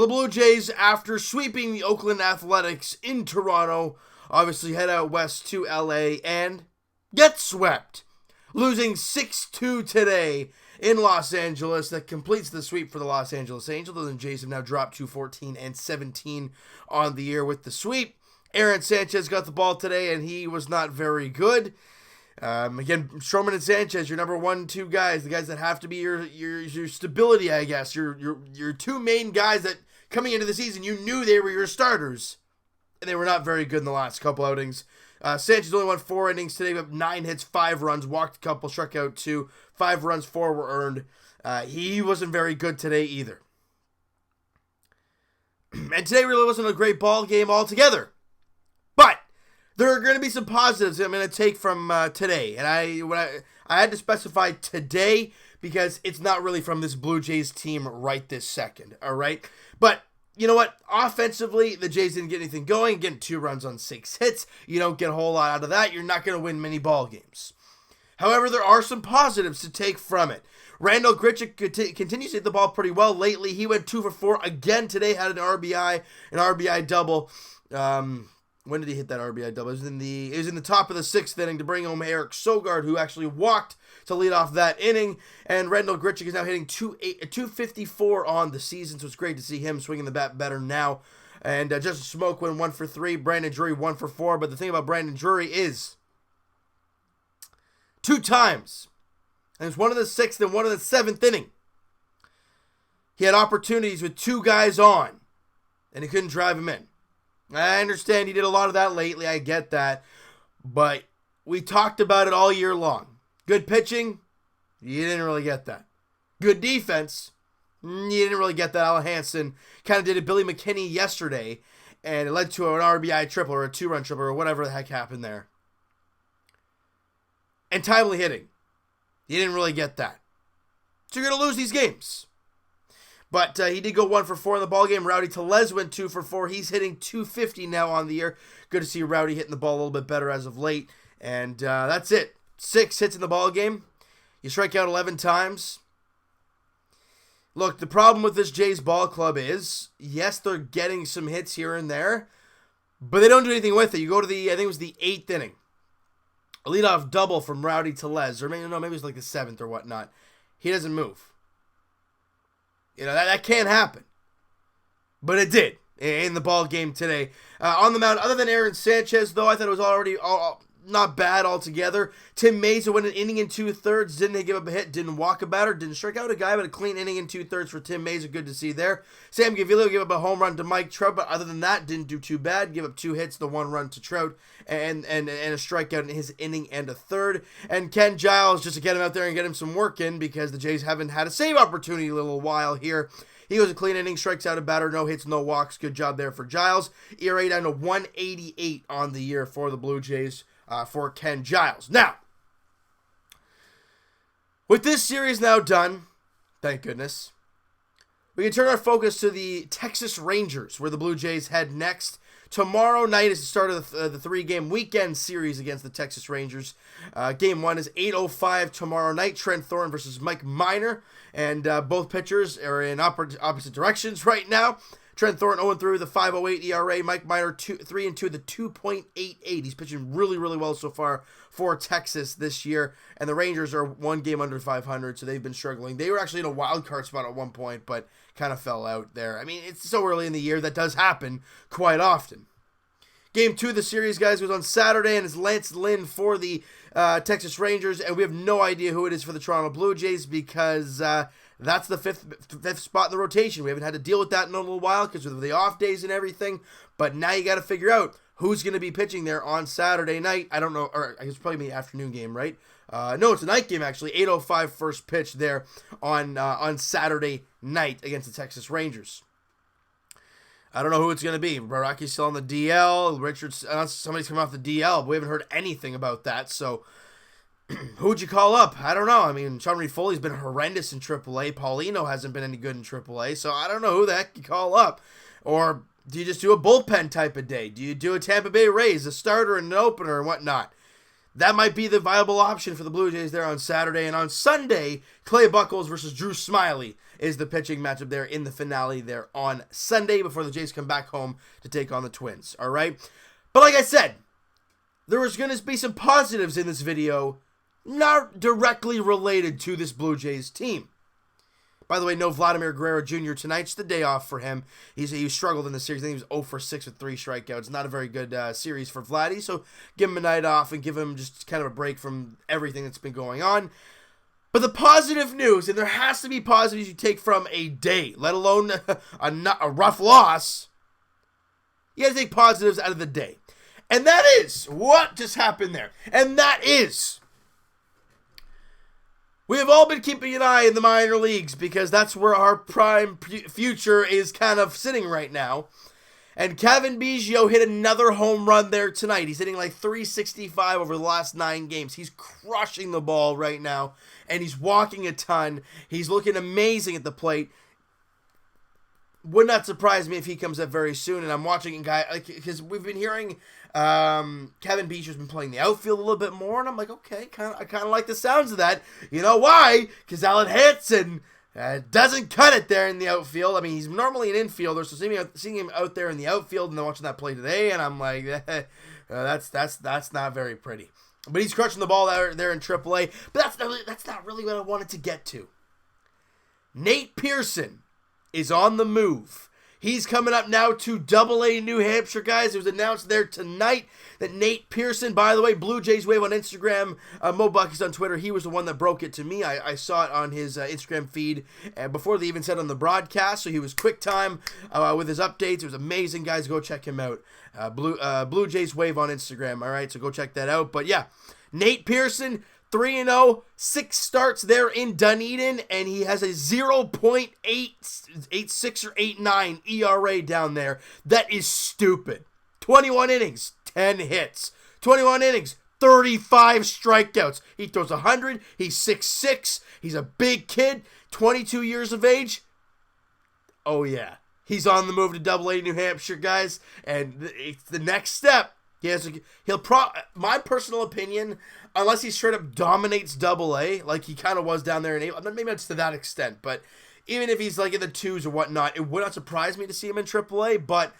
Well, the Blue Jays, after sweeping the Oakland Athletics in Toronto, obviously head out west to LA and get swept, losing 6-2 today in Los Angeles. That completes the sweep for the Los Angeles Angels. The Jays have now dropped to 14-17 on the year with the sweep. Aaron Sanchez got the ball today, and he was not very good. Again, Stroman and Sanchez, your number 1-2 guys, the guys that have to be your stability, I guess. Your two main guys that coming into the season, you knew they were your starters, and they were not very good in the last couple outings. Sanchez only won 4 innings today, with 9 hits, 5 runs, walked a couple, struck out 2, 5 runs, 4 were earned. He wasn't very good today either. And today really wasn't a great ball game altogether. But there are going to be some positives I'm going to take from today. And I had to specify today because it's not really from this Blue Jays team right this second, all right? But you know what? Offensively, the Jays didn't get anything going. Getting 2 runs on 6 hits. You don't get a whole lot out of that. You're not going to win many ball games. However, there are some positives to take from it. Randall Grichuk continues to hit the ball pretty well lately. He went 2 for 4 again today, had an RBI double. When did he hit that RBI double? It was in the top of the 6th inning to bring home Eric Sogard, who actually walked to lead off that inning. And Randall Grichuk is now hitting 254 on the season, so it's great to see him swinging the bat better now. And Justin Smoke went 1 for 3. Brandon Drury 1 for 4. But the thing about Brandon Drury is 2 times, and it's one in the 6th and one in the 7th inning, he had opportunities with 2 guys on, and he couldn't drive him in. I understand he did a lot of that lately. I get that. But we talked about it all year long. Good pitching, you didn't really get that. Good defense, you didn't really get that. Al Hansen kind of did a Billy McKinney yesterday, and it led to an RBI triple or a 2-run triple or whatever the heck happened there. And timely hitting, you didn't really get that. So you're going to lose these games. But he did go 1 for 4 in the ballgame. Rowdy Tellez went 2 for 4. He's hitting 250 now on the year. Good to see Rowdy hitting the ball a little bit better as of late. And that's it. 6 hits in the ballgame. You strike out 11 times. Look, the problem with this Jays ball club is, yes, they're getting some hits here and there, but they don't do anything with it. You go to I think it was the 8th inning. A leadoff double from Rowdy Tellez, or maybe it was like the 7th or whatnot. He doesn't move. You know, that can't happen. But it did in the ball game today. On the mound, other than Aaron Sanchez, though, I thought it was already not bad altogether. Tim Mayza went an inning and 2/3. Didn't give up a hit, didn't walk a batter, didn't strike out a guy, but a clean inning and 2/3 for Tim Mayza. Good to see there. Sam Gaviglio gave up a home run to Mike Trout, but other than that, didn't do too bad. Give up 2 hits, the 1 run to Trout, and a strikeout in his inning and a third. And Ken Giles, just to get him out there and get him some work in, because the Jays haven't had a save opportunity in a little while here. He goes a clean inning, strikes out a batter, no hits, no walks. Good job there for Giles. ERA down to 188 on the year for the Blue Jays for Ken Giles. Now, with this series now done, thank goodness, we can turn our focus to the Texas Rangers, where the Blue Jays head next. Tomorrow night is the start of the 3-game weekend series against the Texas Rangers. Game 1 is 8:05 tomorrow night. Trent Thornton versus Mike Minor. And both pitchers are in opposite directions right now. Trent Thornton 0-3 with a 5.08 ERA. Mike Minor 3-2 with a 2.88. He's pitching really, really well so far for Texas this year. And the Rangers are 1 game under 500, so they've been struggling. They were actually in a wild card spot at one point, but kind of fell out there. I mean, it's so early in the year. That does happen quite often. Game 2 of the series, guys, was on Saturday, and it's Lance Lynn for the Texas Rangers, and we have no idea who it is for the Toronto Blue Jays because that's the fifth spot in the rotation. We haven't had to deal with that in a little while because of the off days and everything, but now you got to figure out who's going to be pitching there on Saturday night. I don't know, or I guess it's probably the afternoon game, right? No, it's a night game, actually. 8:05 first pitch there on Saturday night against the Texas Rangers. I don't know who it's going to be. Baraki's still on the DL. Somebody's coming off the DL, but we haven't heard anything about that. So, who'd you call up? I don't know. I mean, Sean Reed Foley's been horrendous in AAA. Paulino hasn't been any good in AAA. So, I don't know who the heck you call up. Or do you just do a bullpen type of day? Do you do a Tampa Bay Rays, a starter and an opener and whatnot? That might be the viable option for the Blue Jays there on Saturday. And on Sunday, Clay Buchholz versus Drew Smyly is the pitching matchup there in the finale there on Sunday before the Jays come back home to take on the Twins. All right. But like I said, there was going to be some positives in this video, not directly related to this Blue Jays team. By the way, no Vladimir Guerrero Jr. Tonight's the day off for him. He struggled in the series. I think he was 0 for 6 with 3 strikeouts. Not a very good series for Vladdy, so give him a night off and give him just kind of a break from everything that's been going on. But the positive news, and there has to be positives you take from a day, let alone a rough loss, you got to take positives out of the day. And that is what just happened there. And that is, we have all been keeping an eye in the minor leagues because that's where our prime future is kind of sitting right now. And Kevin Biggio hit another home run there tonight. He's hitting like 365 over the last 9 games. He's crushing the ball right now, and he's walking a ton. He's looking amazing at the plate. Would not surprise me if he comes up very soon. And I'm watching a guy, because we've been hearing Kevin Biggio's been playing the outfield a little bit more, and I'm like, okay, I kind of like the sounds of that. You know why? Because Allen hits and doesn't cut it there in the outfield. I mean, he's normally an infielder, so seeing him out there in the outfield and then watching that play today, and I'm like, that's not very pretty. But he's crushing the ball there in AAA. But that's not really what I wanted to get to. Nate Pearson is on the move. He's coming up now to AA New Hampshire, guys. It was announced there tonight that Nate Pearson, by the way, Blue Jays Wave on Instagram, Mo Bucky's on Twitter. He was the one that broke it to me. I saw it on his Instagram feed before they even said on the broadcast, so he was quick time with his updates. It was amazing, guys. Go check him out. Blue Jays Wave on Instagram, all right? So go check that out. But yeah, Nate Pearson, 3-0, 6 starts there in Dunedin, and he has a 0.86 or 89 ERA down there. That is stupid. 21 innings, 10 hits. 21 innings, 35 strikeouts. He throws 100. He's 6'6". He's a big kid, 22 years of age. Oh, yeah. He's on the move to AA New Hampshire, guys, and it's the next step. My personal opinion, unless he straight up dominates AA, like he kind of was down there in April, maybe it's to that extent, but even if he's like in the 2s or whatnot, it would not surprise me to see him in AAA, but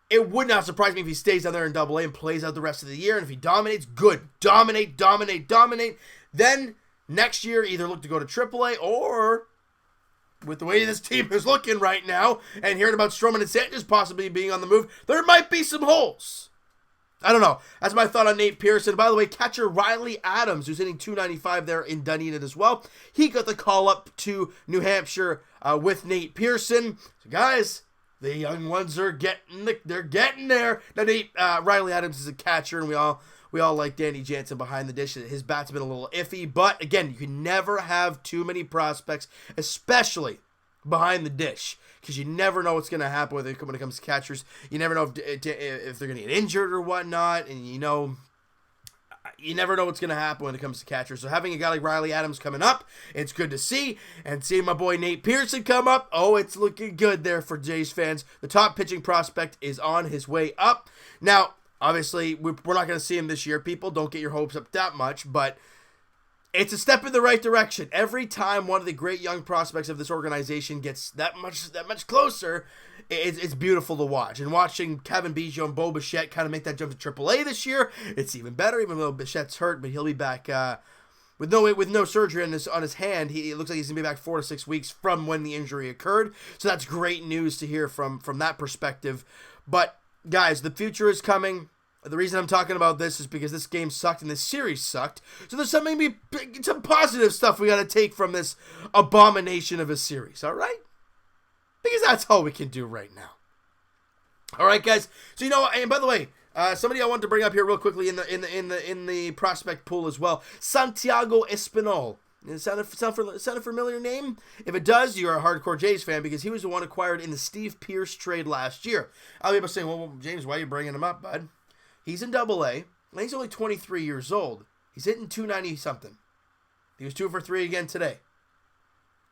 it would not surprise me if he stays down there in AA and plays out the rest of the year, and if he dominates, good. Dominate. Then next year, either look to go to AAA or, with the way this team is looking right now, and hearing about Stroman and Sanchez possibly being on the move, there might be some holes. I don't know. That's my thought on Nate Pearson. By the way, catcher Riley Adams, who's hitting 295 there in Dunedin as well, he got the call up to New Hampshire with Nate Pearson. So guys, the young ones are getting there. Now Riley Adams is a catcher, and we all like Danny Jansen behind the dish. His bat's been a little iffy, but again, you can never have too many prospects, especially behind the dish, because you never know what's going to happen when it comes to catchers. You never know if they're going to get injured or whatnot, and you never know what's going to happen when it comes to catchers. So having a guy like Riley Adams coming up, it's good to see, and seeing my boy Nate Pearson come up, it's looking good there for Jays fans. The top pitching prospect is on his way up. Now, obviously, we're not going to see him this year, people. Don't get your hopes up that much, but it's a step in the right direction. Every time one of the great young prospects of this organization gets that much closer, it's beautiful to watch. And watching Kevin Biggio and Bo Bichette kind of make that jump to AAA this year, it's even better, even though Bichette's hurt, but he'll be back with no surgery on his hand. It looks like he's going to be back 4 to 6 weeks from when the injury occurred. So that's great news to hear from that perspective. But, guys, the future is coming. The reason I'm talking about this is because this game sucked and this series sucked. So there's some positive stuff we got to take from this abomination of a series, all right? Because that's all we can do right now. All right, guys. So and by the way, somebody I want to bring up here real quickly in the prospect pool as well, Santiago Espinal. Does it sound a familiar name? If it does, you're a hardcore Jays fan, because he was the one acquired in the Steve Pearce trade last year. I'll be able to say, well, James, why are you bringing him up, bud? He's in AA, and he's only 23 years old. He's hitting 290-something. He was 2 for 3 again today.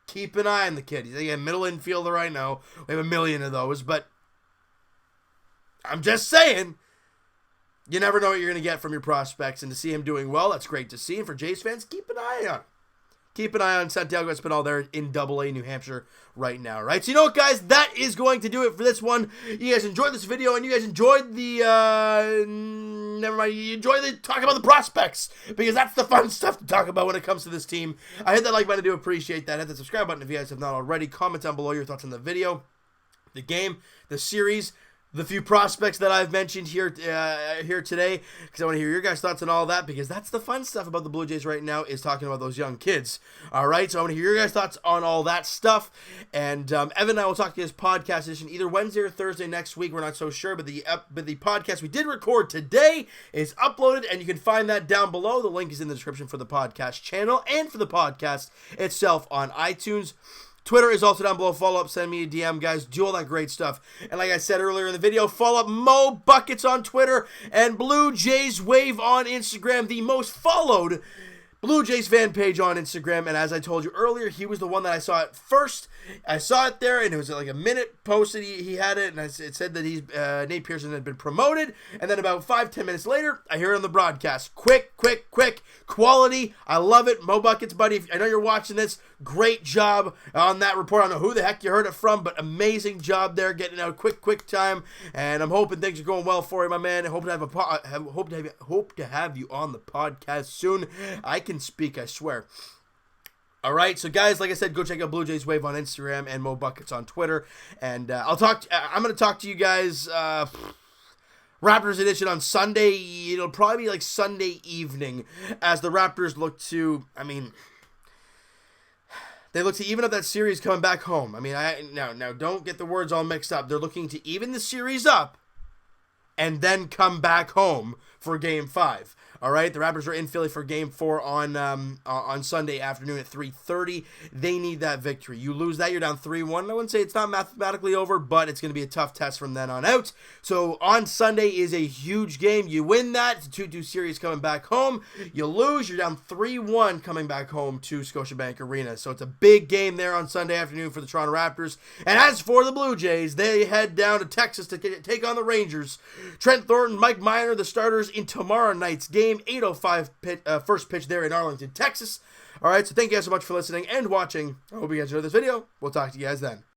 Keep an eye on the kid. He's a middle infielder, I know. We have a million of those, but I'm just saying, you never know what you're going to get from your prospects, and to see him doing well, that's great to see. And for Jays fans, keep an eye on him. keep an eye on Santiago Espinal there in AA New Hampshire right now, right? So you know what, guys? That is going to do it for this one. You guys enjoyed this video, and you guys enjoyed the, never mind, you enjoyed the talk about the prospects, because that's the fun stuff to talk about when it comes to this team. I hit that like button, I do appreciate that. Hit the subscribe button if you guys have not already. Comment down below your thoughts on the video, the game, the series, the few prospects that I've mentioned here today, because I want to hear your guys' thoughts on all that, because that's the fun stuff about the Blue Jays right now, is talking about those young kids. All right, so I want to hear your guys' thoughts on all that stuff, and Evan and I will talk to his podcast edition either Wednesday or Thursday next week. We're not so sure, but the podcast we did record today is uploaded, and you can find that down below. The link is in the description for the podcast channel and for the podcast itself on iTunes. Twitter is also down below. Follow up, send me a DM, guys. Do all that great stuff. And like I said earlier in the video, follow up Mo Buckets on Twitter and Blue Jays Wave on Instagram, the most followed Blue Jays fan page on Instagram. And as I told you earlier, he was the one that I saw it first. I saw it there, and it was like a minute posted. He had it, and it said that Nate Pearson had been promoted. And then about 5-10 minutes later, I hear it on the broadcast. Quick, quality. I love it. Mo Buckets, buddy, I know you're watching this. Great job on that report. I don't know who the heck you heard it from, but amazing job there, getting out quick time. And I'm hoping things are going well for you, my man. I hope to have you on the podcast soon. I can speak, I swear. All right, so guys, like I said, go check out Blue Jays Wave on Instagram and Mo Buckets on Twitter. And I'm going to talk to you guys Raptors edition on Sunday. It'll probably be like Sunday evening, as the Raptors look to, they look to even up that series coming back home. Now don't get the words all mixed up. They're looking to even the series up and then come back home for Game 5. All right, the Raptors are in Philly for Game 4 on Sunday afternoon at 3:30. They need that victory. You lose that, you're down 3-1. I wouldn't say it's not mathematically over, but it's going to be a tough test from then on out. So on Sunday is a huge game. You win that, it's a 2-2 series coming back home. You lose, you're down 3-1 coming back home to Scotiabank Arena. So it's a big game there on Sunday afternoon for the Toronto Raptors. And as for the Blue Jays, they head down to Texas to take on the Rangers. Trent Thornton, Mike Minor, the starters in tomorrow night's game. 8:05 first pitch there in Arlington, Texas. All right, so thank you guys so much for listening and watching. I hope you guys enjoyed this video. We'll talk to you guys then.